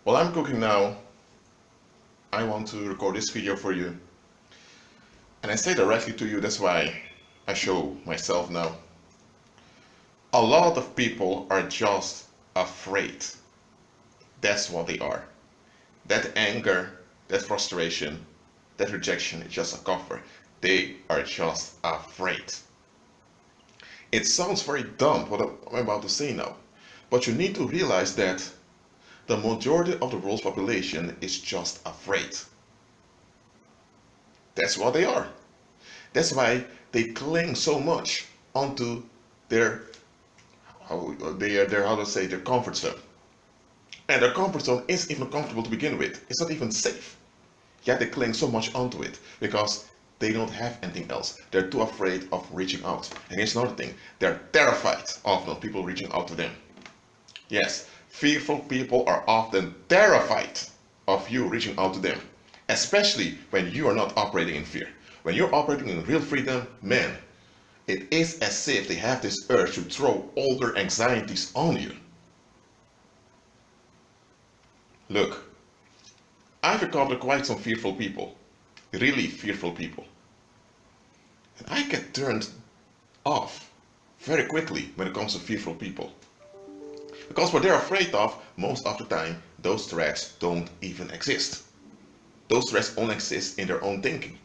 While I'm cooking now, I want to record this video for you. And I say directly to you, that's why I show myself now. A lot of people are just afraid. That's what they are. That anger, that frustration, that rejection is just a cover. They are just afraid. It sounds very dumb what I'm about to say now, but you need to realize that the majority of the world's population is just afraid. That's what they are. That's why they cling so much onto their their comfort zone. And their comfort zone isn't even comfortable to begin with. It's not even safe. Yet they cling so much onto it because they don't have anything else. They're too afraid of reaching out. And here's another thing. They're terrified of not people reaching out to them. Yes, fearful people are often terrified of you reaching out to them. Especially when you are not operating in fear. When you're operating in real freedom, man, it is as if they have this urge to throw all their anxieties on you. Look, I've encountered quite some fearful people. Really fearful people. And I get turned off very quickly when it comes to fearful people. Because what they're afraid of, most of the time, those threats don't even exist. Those threats only exist in their own thinking.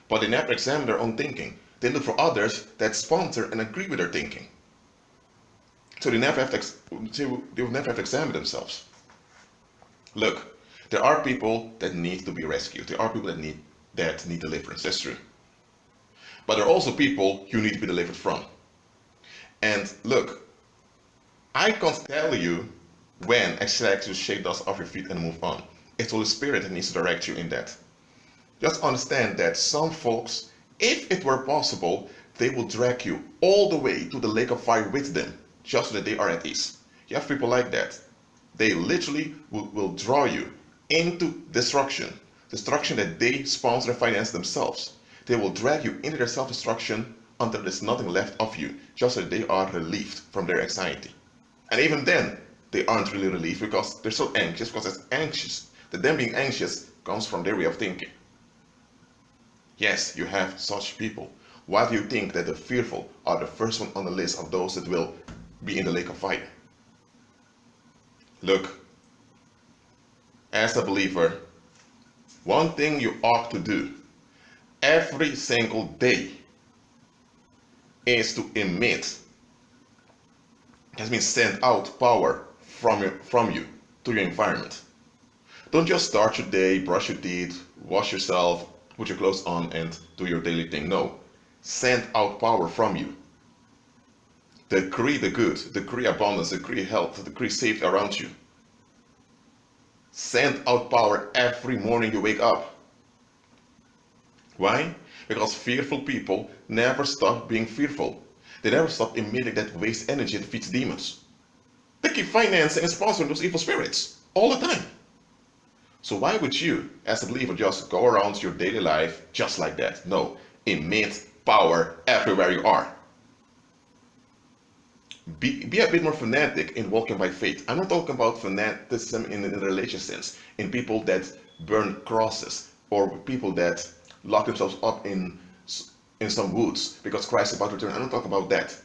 But they never examine their own thinking. They look for others that sponsor and agree with their thinking. So they will never have to examine themselves. Look, there are people that need to be rescued. There are people that need deliverance. That's true. But there are also people you need to be delivered from. And look, I can't tell you when exactly to shake dust off your feet and move on. It's Holy Spirit that needs to direct you in that. Just understand that some folks, if it were possible, they will drag you all the way to the lake of fire with them, just so that they are at ease. You have people like that. They literally will draw you into destruction. Destruction that they sponsor and finance themselves. They will drag you into their self-destruction until there's nothing left of you, just so that they are relieved from their anxiety. And even then, they aren't really relieved because they're so anxious, because it's anxious. That them being anxious comes from their way of thinking. Yes, you have such people. Why do you think that the fearful are the first one on the list of those that will be in the lake of fire? Look, as a believer, one thing you ought to do every single day is to emit, that means send out power from you to your environment. Don't just start your day, brush your teeth, wash yourself, put your clothes on and do your daily thing. No, send out power from you. Decree the good, decree abundance, decree health, decree safety around you. Send out power every morning you wake up. Why? Because fearful people never stop being fearful. They never stop emitting that waste energy that feeds demons. They keep financing and sponsoring those evil spirits all the time. So why would you, as a believer, just go around your daily life just like that? No, emit power everywhere you are. Be a bit more fanatic in walking by faith. I'm not talking about fanaticism in the religious sense, in people that burn crosses or people that lock themselves up in some woods because Christ is about to return. I'm not talking about that.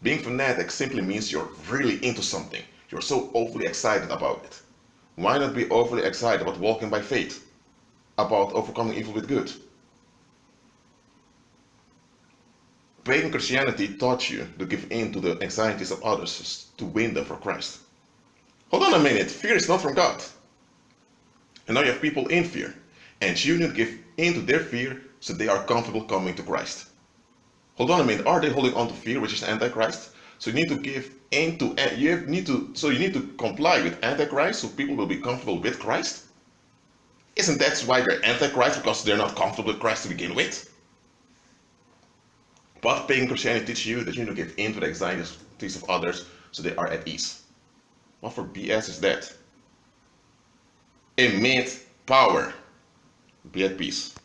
Being fanatic simply means you're really into something. You're so overly excited about it. Why not be overly excited about walking by faith? About overcoming evil with good? Pagan Christianity taught you to give in to the anxieties of others to win them for Christ. Hold on a minute, fear is not from God. And now you have people in fear. And you need to give in to their fear so they are comfortable coming to Christ. Hold on a minute, are they holding on to fear, which is Antichrist? So you need to give in to, you need to comply with Antichrist so people will be comfortable with Christ? Isn't that why they're Antichrist? Because they're not comfortable with Christ to begin with? But pagan Christianity teaches you that you need to give in to the anxieties of others so they are at ease. What for BS is that? Emit power. Be at peace.